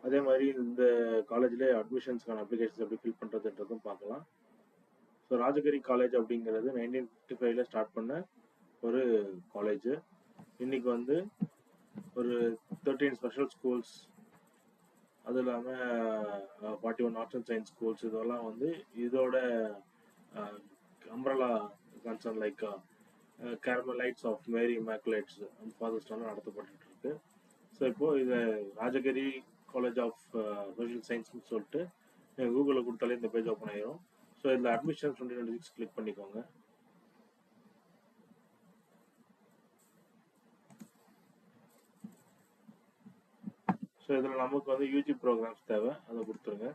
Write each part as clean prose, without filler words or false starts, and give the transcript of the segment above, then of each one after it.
அதே மாதிரி இந்த காலேஜ்ல அட்மிஷன்ஸ்க்கான அப்ளிகேஷன்ஸ் எப்படி ஃபில் பண்ணுறதுன்றதும் பார்க்கலாம். ஸோ ராஜகிரி காலேஜ் அப்படிங்கிறது 1955 ஸ்டார்ட் பண்ண ஒரு காலேஜ். இன்னைக்கு வந்து ஒரு 13 ஸ்பெஷல் ஸ்கூல்ஸ், அது இல்லாமல் 41 ஆர்ட்ஸ் அண்ட் சயின்ஸ் ஸ்கூல்ஸ், இதெல்லாம் வந்து இதோட umbrella concern like Carmelites of Mary Immaculates and ஃபாதர்ஸ்டாலும் நடத்தப்பட்டு இருக்கு. ஸோ இப்போது இதை ராஜகிரி காலேஜ் ஆஃப் சோஷியல் சயின்ஸ்னு சொல்லிட்டு நீங்கள் கூகுளில் கொடுத்தாலே இந்த பேஜ் ஓப்பன் ஆகிரும். ஸோ இதில் அட்மிஷன் 2026 கிளிக் பண்ணிக்கோங்க. ஸோ இதில் நமக்கு வந்து யூஜி ப்ரோக்ராம்ஸ் தேவை, அதை கொடுத்துருங்க.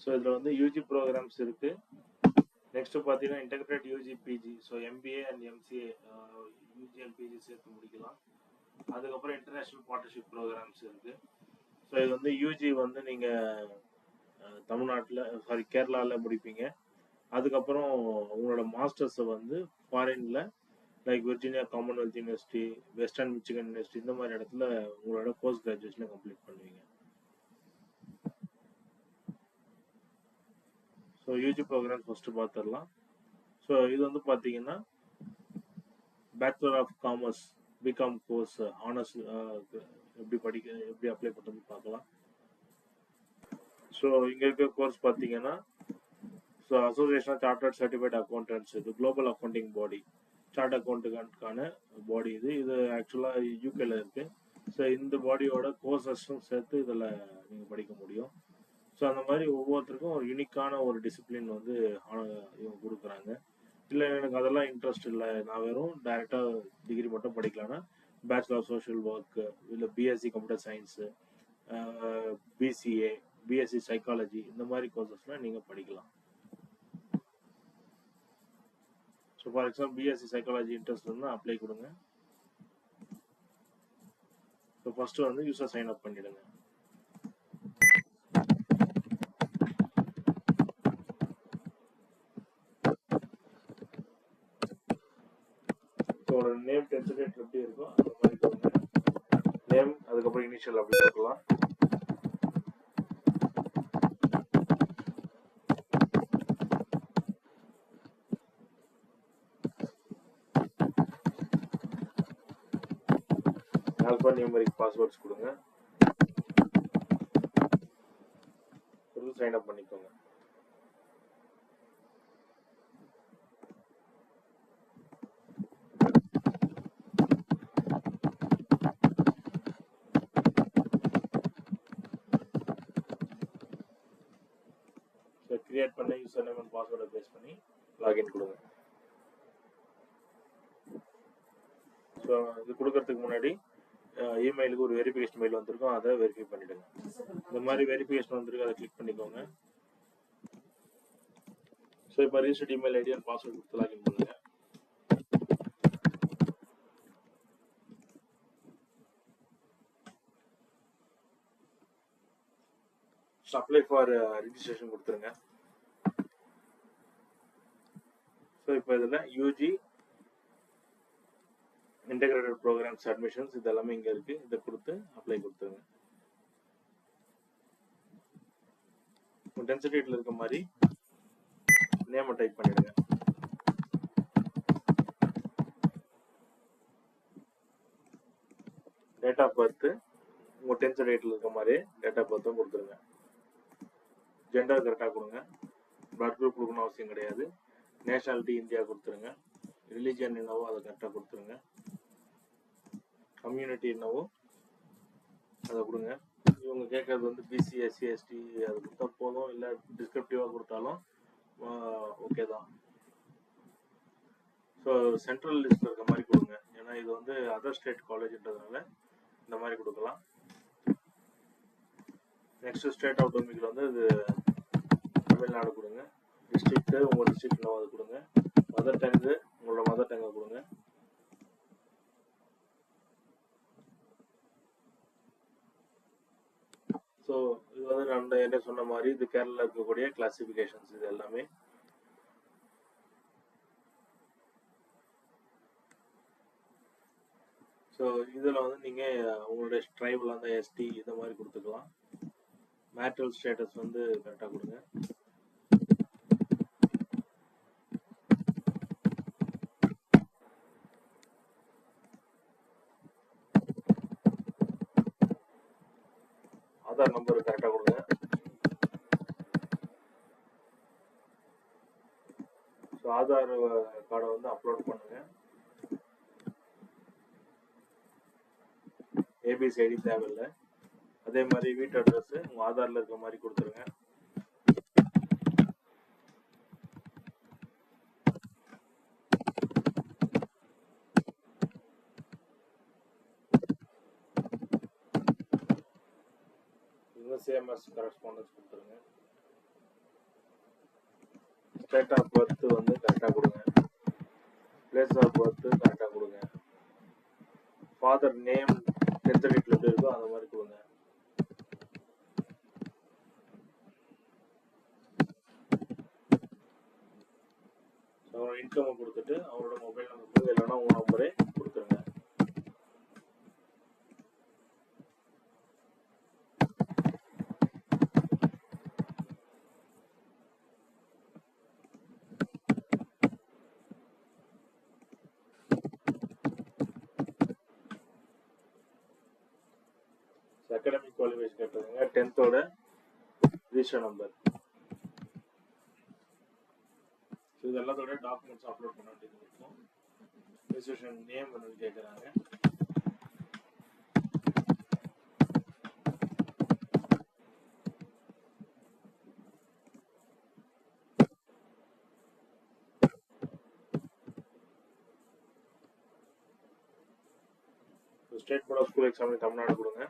ஸோ இதில் வந்து யூஜி ப்ரோக்ராம்ஸ் இருக்குது. நெக்ஸ்ட்டு பார்த்தீங்கன்னா integrate UG PG, so MBA and MCA UG and PG சேர்த்து முடிக்கலாம். அதுக்கப்புறம் இன்டர்நேஷ்னல் பார்ட்னர்ஷிப் ப்ரோக்ராம்ஸ் இருக்குது. ஸோ இது வந்து யூஜி வந்து நீங்கள் தமிழ்நாட்டில் கேரளாவில் முடிப்பீங்க. அதுக்கப்புறம் உங்களோட மாஸ்டர்ஸை வந்து ஃபாரினில் like Virginia Commonwealth University, Western Michigan University, இந்த மாதிரி இடத்துல உங்களோட போஸ்ட் கிராஜுவேஷனை கம்ப்ளீட் பண்ணுவீங்க. ஸோ யூஜி ப்ரோக்ராம் ஃபஸ்ட்டு பார்த்துடலாம். ஸோ இது வந்து பார்த்தீங்கன்னா bachelor of commerce BCom course honours எப்படி அப்ளை பண்ணுறது பார்க்கலாம். ஸோ இங்கே இருக்க கோர்ஸ் பார்த்தீங்கன்னா so association of chartered certified accountants, இது குளோபல் அக்கௌண்டிங் பாடி, சார்ட் அக்கௌண்ட்டுக்கான பாடி. இது ஆக்சுவலாக யூகேல இருக்குது. ஸோ இந்த பாடியோட கோர்சஸும் சேர்த்து இதில் நீங்கள் படிக்க முடியும். ஸோ அந்த மாதிரி ஒவ்வொருத்தருக்கும் ஒரு யூனிக்கான ஒரு டிசிப்ளின் வந்து இவங்க கொடுக்குறாங்க. இல்லை எனக்கு அதெல்லாம் இன்ட்ரெஸ்ட் இல்லை, நான் வெறும் டைரெக்டாக டிகிரி மட்டும் படிக்கலான்னா பேச்சுலர் ஆஃப் சோஷியல் ஒர்க்கு, இல்லை BSc computer science, BCA, BSc psychology, இந்த மாதிரி கோர்சஸ்லாம் நீங்கள் படிக்கலாம். So for example BSc psychology interest இருந்தால் அப்ளை கொடுங்க. ஸோ ஃபஸ்ட்டு வந்து யூஸர் சைன் அப் பண்ணிவிடுங்க. ஸோ நேம் டென்சரேட் எப்படி இருக்கும் அந்த மாதிரி கொடுங்க. நேம், அதுக்கப்புறம் இனிஷியல் அப்படி கொடுக்கலாம். ஆல்பா நியூமரிக் பாஸ்வேர்ட்ஸ் கொடுங்க. சைன் அப் பண்ணிக்கோங்க. ஸோ கிரியேட் பண்ண யூசர் நேம் அண்ட் பாஸ்வேர்டை பேஸ் பண்ணி லாகின் கொடுங்க. ஸோ இது கொடுக்கறதுக்கு முன்னாடி இமெயிலுக்கு ஒரு வெரிஃபிகேஷன் மெயில் வந்திருக்கும், அதை வெரிஃபை பண்ணிவிடுங்க. இந்த மாதிரி வெரிஃபிகேஷன் வந்திருக்கு, அதை கிளிக் பண்ணிக்கோங்க. ஸோ இப்போ registered email ID and password கொடுத்து லாகின் பண்ணுங்க. அப்ளை ஃபார் ரிஜிஸ்ட்ரேஷன் கொடுத்துருங்க. ஸோ இப்போ இதில் யூஜி இன்டெகிரேட்டட் ப்ரோக்ராம்ஸ் அட்மிஷன்ஸ் இது எல்லாமே இங்கே இருக்குது, இதை கொடுத்து அப்ளை கொடுத்துருங்க. டென்சிட்டியில் இருக்க மாதிரி நேமை டைப் பண்ணிடுங்க. டேட் ஆஃப் பர்த் உங்கள் 10th டேட்டில் இருக்க மாதிரி டேட் ஆஃப் பர்த்தும் கொடுத்துருங்க. ஜெண்டர் கரெக்டாக கொடுங்க. பிளட் குரூப் கொடுக்கணும் அவசியம் கிடையாது. நேஷனாலிட்டி இந்தியா கொடுத்துருங்க. ரிலீஜியன் என்னவோ அதை கரெக்டாக கொடுத்துருங்க. கம்யூனிட்டி என்னவோ அதை கொடுங்க. இவங்க கேட்கறது வந்து பிசி, எஸ்சி, எஸ்டி அது கொடுத்தா போதும், இல்லை டிஸ்கிரிப்டிவாக கொடுத்தாலும் ஓகே தான். ஸோ சென்ட்ரல் லிஸ்ட்டில் இருக்க மாதிரி கொடுங்க, ஏன்னா இது வந்து அதர் ஸ்டேட் காலேஜ்ன்றதுனால இந்த மாதிரி கொடுக்கலாம். நெக்ஸ்ட் ஸ்டேட் ஆஃப் டொமினிக்கில் வந்து இது தமிழ்நாடு கொடுங்க. டிஸ்ட்ரிக்ட்டு உங்கள் டிஸ்ட்ரிக்ட் என்னவோ அது கொடுங்க. மதர் டங்கு உங்களோட மதர் டங்கை கொடுங்க. ஸோ இது வந்து நான் என்ன சொன்ன மாதிரி இது கேரளாவில் இருக்கக்கூடிய கிளாசிஃபிகேஷன்ஸ் இது எல்லாமே. ஸோ இதில் வந்து நீங்கள் உங்களுடைய ட்ரைபில் அந்த எஸ்டி இந்த மாதிரி கொடுத்துக்கலாம். மேரிட்டல் ஸ்டேட்டஸ் வந்து கரெக்டாக கொடுங்க. ஆதார் நம்பர் கரெக்டாக கொடுங்க. ஸோ ஆதார் கார்டை வந்து அப்லோட் பண்ணுங்க. ஏபிசி ஐடி தேவையில்லை. அதே மாதிரி வீட்டு அட்ரஸ் உங்கள் ஆதாரில் இருக்கிற மாதிரி கொடுத்துருங்க. சிஎம்எஸ் கரஸ்பாண்டன்ஸ் கொடுத்துருங்க. ஸ்டேட் ஆஃப் பர்த் வந்து கரெக்டாக கொடுங்க. பிளேஸ் ஆஃப் பர்த் கரெக்டாக கொடுங்க. ஃபாதர் நேம் டென்த் சர்டிஃபிகேட்ல எப்படி இருக்கோ அந்த மாதிரி கொடுங்க. அவரோட இன்கம்மை கொடுத்துட்டு அவரோட மொபைல் நம்பர் இல்லைன்னா உங்கள் நம்பரே கொடுத்துருங்க. அகாடமிக் குவாலிஃபிகேஷன் கேட்டுருங்க. 10th register number. இது எல்லாத்தோட டாக்குமெண்ட்ஸ் அப்லோட் பண்ண வேண்டியது இருக்கும். இன்ஸ்டிடியூஷன் நேம் வந்து கேட்குறாங்க. State board of school exam Tamil Nadu கொடுங்க.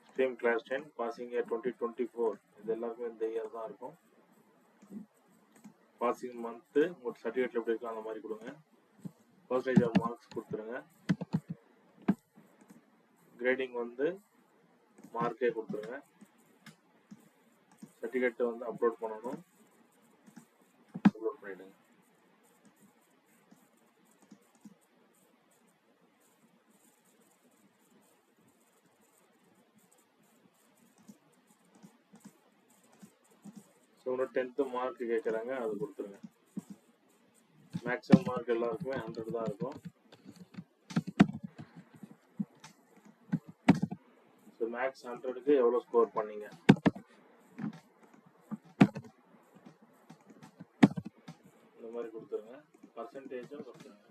Stream class 10, passing year 2024. இது எல்லாருக்கும் இந்த இயர் தான் இருக்கும். பாசிங் மந்த்து உங்களுக்கு சர்டிஃபிகேட்ல எப்படி இருக்கோ அந்த மாதிரி கொடுங்க. பர்சன்டேஜ் ஆஃப் மார்க்ஸ் கொடுத்துருங்க. கிரேடிங் வந்து மார்க்கே கொடுத்துருங்க. சர்டிஃபிகேட் வந்து அப்லோட் பண்ணணும். அப்லோட் பண்ணிடுங்க. ஸோ 10th மார்க் கேட்குறாங்க, அது கொடுத்துருங்க. மேக்ஸிமம் மார்க் எல்லாருக்குமே 100 தான் இருக்கும். ஸோ மேக்ஸ் 100க்கு எவ்வளோ ஸ்கோர் பண்ணீங்க? இந்த மாதிரி கொடுத்துருங்க. பர்சன்டேஜும் கொடுத்துருங்க.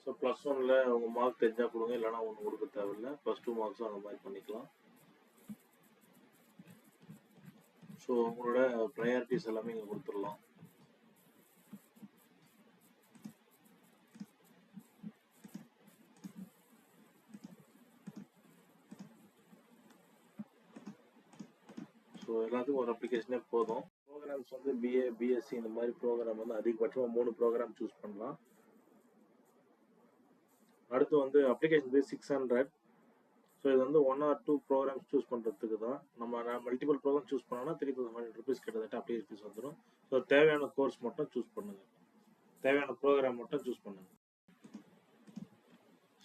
ஸோ +1ல் உங்கள் மார்க் தெரிஞ்சால் கொடுங்க, இல்லைனா ஒன்று கொடுக்க தேவையில்லை. +2 மார்க்ஸும் அந்த மாதிரி பண்ணிக்கலாம். ஸோ உங்களோட ப்ரையாரிட்டிஸ் எல்லாமே இங்கே கொடுத்துடலாம். ஸோ எல்லாத்துக்கும் ஒரு அப்ளிகேஷனே போதும். ப்ரோக்ராம்ஸ் வந்து பிஏ, பிஎஸ்சி இந்த மாதிரி ப்ரோக்ராம் வந்து அதிகபட்சமாக 3 ப்ரோக்ராம் சூஸ் பண்ணலாம். அடுத்து வந்து அப்ளிகேஷன் ஃபீஸ் 600. ஸோ இது வந்து 1 or 2 ப்ரோக்ராம்ஸ் சூஸ் பண்ணுறதுக்கு தான். நம்ம மல்டிபிள் ப்ரோக்ராம் சூஸ் பண்ணோம்னா 3,100 rupees கிட்டத்தட்ட அப்ளிகேஷன் ஃபீஸ் வந்துடும். ஸோ தேவையான கோர்ஸ் மட்டும் சூஸ் பண்ணுங்க, தேவையான ப்ரோக்ராம் மட்டும் சூஸ் பண்ணுங்க.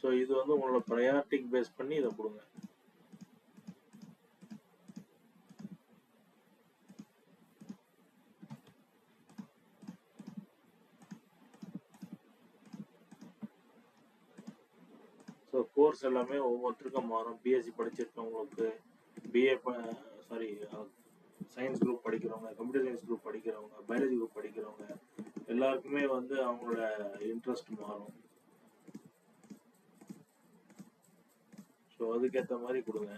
ஸோ இது வந்து உங்களோட ப்ரையாரிட்டிக்கு பேஸ் பண்ணி இதை கொடுங்க. ஸோ கோர்ஸ் எல்லாமே ஒவ்வொருத்தருக்கும் மாறும். பிஎஸ்சி படிச்சிருக்கவங்களுக்கு, பிஏ சயின்ஸ் குரூப் படிக்கிறவங்க, கம்ப்யூட்டர் சயின்ஸ் குரூப் படிக்கிறவங்க, பயாலஜி குரூப் படிக்கிறவங்க எல்லாருக்குமே வந்து அவங்களோட இன்ட்ரெஸ்ட் மாறும். ஸோ அதுக்கேற்ற மாதிரி கொடுங்க.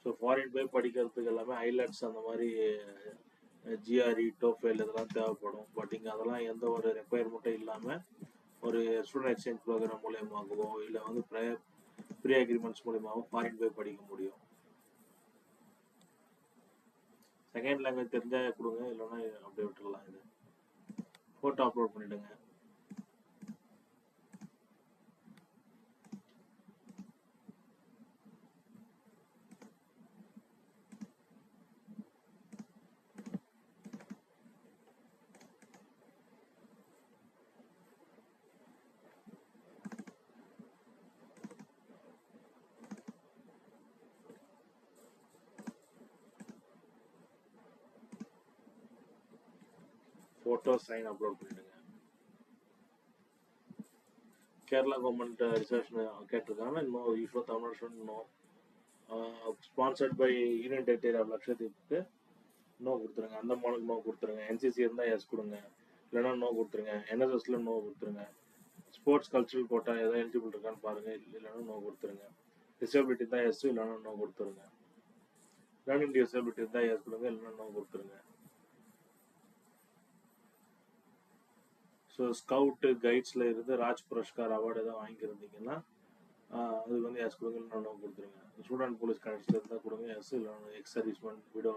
ஸோ ஃபாரின் போய் படிக்கிறதுக்கு எல்லாமே ஐலட்ஸ் அந்த மாதிரி ஜிஆர்இ, டோஃபெல் இதெல்லாம் தேவைப்படும். பட் இங்கே அதெல்லாம் எந்த ஒரு ரெக்குயர்மெண்ட்டும் இல்லாமல் ஒரு ஸ்டூடெண்ட் எக்ஸ்சேஞ்ச் ப்ரோக்ராம் மூலியமாகவோ இல்லை வந்து ப்ரீ அக்ரிமெண்ட்ஸ் மூலியமாகவோ ஃபாரின் போய் படிக்க முடியும். செகண்ட் லாங்குவேஜ் தெரிஞ்சா கொடுங்க, இல்லைன்னா அப்படியே விட்டுடலாம். இது ஃபோட்டோ அப்லோட் பண்ணிவிடுங்க. ஃபோட்டோ சைன் அப்லோட் பண்ணிவிடுங்க. கேரளா கவர்மெண்ட் ரிசர்வேஷன் கேட்டிருக்காங்க. இன்னும் யூஸ்வலாக தமிழ்நாடு ஸ்டூடெண்ட் இன்னும் sponsored by union territory of லட்சத்தீவுக்கு நோ கொடுத்துருங்க. அந்த மானுக்கு நோ கொடுத்துருங்க. என்சிசி இருந்தால் எஸ் கொடுங்க, இல்லைன்னா நோ கொடுத்துருங்க. என்எஸ்எஸ்ல நோ கொடுத்துருங்க. ஸ்போர்ட்ஸ் கல்ச்சுரல் கோட்டா எதாவது எலிஜிபிள் இருக்கான்னு பாருங்க, இல்லைன்னா நோ கொடுத்துருங்க. டிசபிலிட்டி தான் எஸ், இல்லைன்னா நோ கொடுத்துருங்க. லேர்னிங் டிசபிலிட்டி இருந்தால் எஸ் கொடுங்க, இல்லைன்னா நோ கொடுத்துருங்க. ஸோ ஸ்கவுட்டு கைட்ஸில் இருந்து ராஜ் புரஸ்கார் அவார்டு எதாவது வாங்கியிருந்தீங்கன்னா அதுக்கு வந்து எஸ் கொடுங்க, இல்லைன்னா நோ கொடுத்துருங்க. ஸ்டூடெண்ட் போலீஸ் கனெக்ஷன் இருந்தால் கொடுங்க எஸ், இல்லைன்னா எக்ஸ் சர்வீஸ்மேன், விடோ,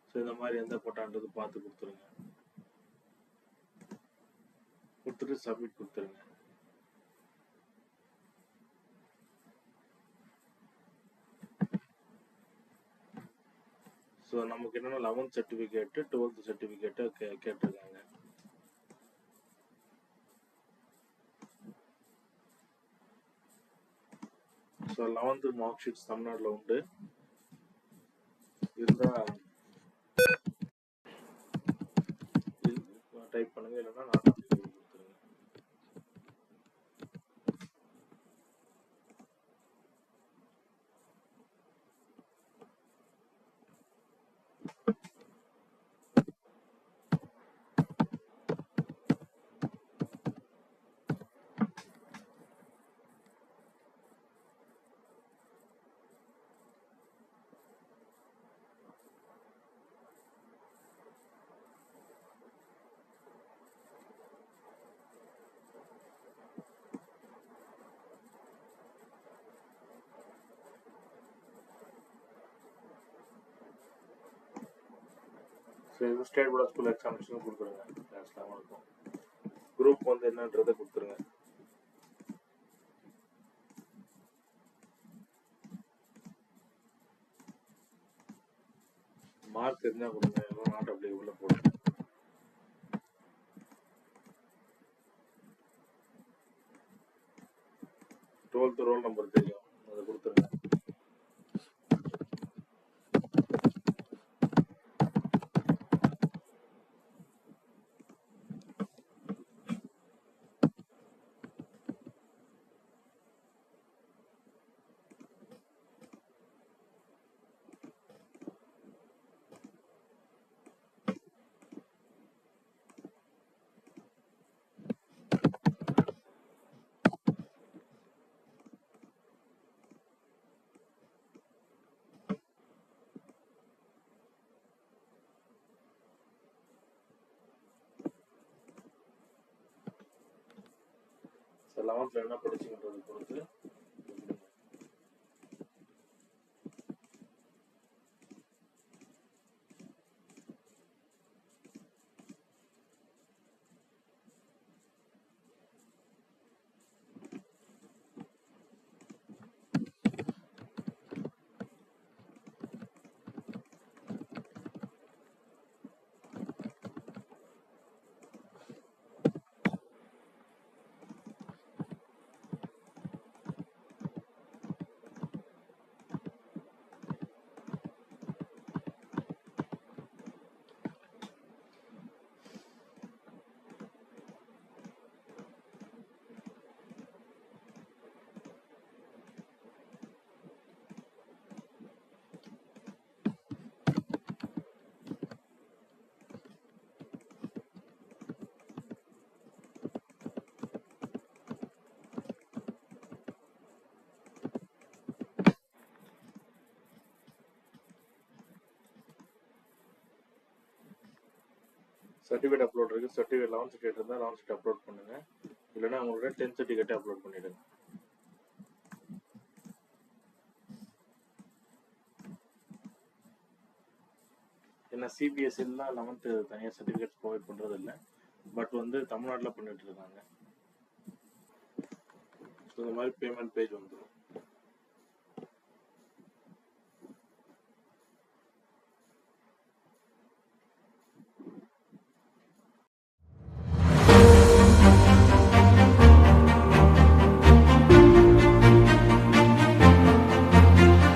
ஸோ இந்த மாதிரி எந்த கோட்டான்றது பார்த்து கொடுத்துருங்க. கொடுத்துட்டு சப்மிட் கொடுத்துருங்க. ஸோ நமக்கு என்னென்னா 11th சர்டிஃபிகேட்டு 12th சர்டிஃபிகேட்டு கேட்டிருக்காங்க. ஸோ 11th மார்க் ஷீட்ஸ் தமிழ்நாட்டில் உண்டு. இருந்தால் டைப் பண்ணுங்க, இல்லைன்னா நான் கொடுத்துருங்க. ஸோ இது ஸ்டேட் போர்ட் ஸ்கூல் எக்ஸாமினேஷன் கொடுத்துருங்க. கிளாஸ்லாம் இருக்கும். குரூப் வந்து என்னன்றதை கொடுத்துருங்க. மார்க் தெரிஞ்சால் கொடுங்க, எல்லாம் நாட் அப்ளிகபிள் போடுங்க. 12th ரோல் நம்பர் தெரியும், அதை கொடுத்துருங்க. ஸோ 11th என்ன படிச்சுக்கின்றது பொறுத்து சர்டிஃபிகேட் அப்லோட் இருக்குது. சர்டிஃபிகேட் 11th சர்டிஃபிகேட் இருந்தால் 11th சர்டிஃபிகேட் அப்லோட் பண்ணுங்க, இல்லைன்னா உங்களோட 10th சர்டிஃபிகேட்டை அப்லோட் பண்ணிவிடுங்க. ஏன்னா சிபிஎஸ்சிலாம் 11th தனியாக சர்டிஃபிகேட்ஸ் ப்ரொவைட் பண்ணுறது இல்லை, பட் வந்து தமிழ்நாட்டில் பண்ணிட்டு இருக்காங்க. ஸோ இந்த மாதிரி பேமெண்ட் பேஜ் வந்துடும்.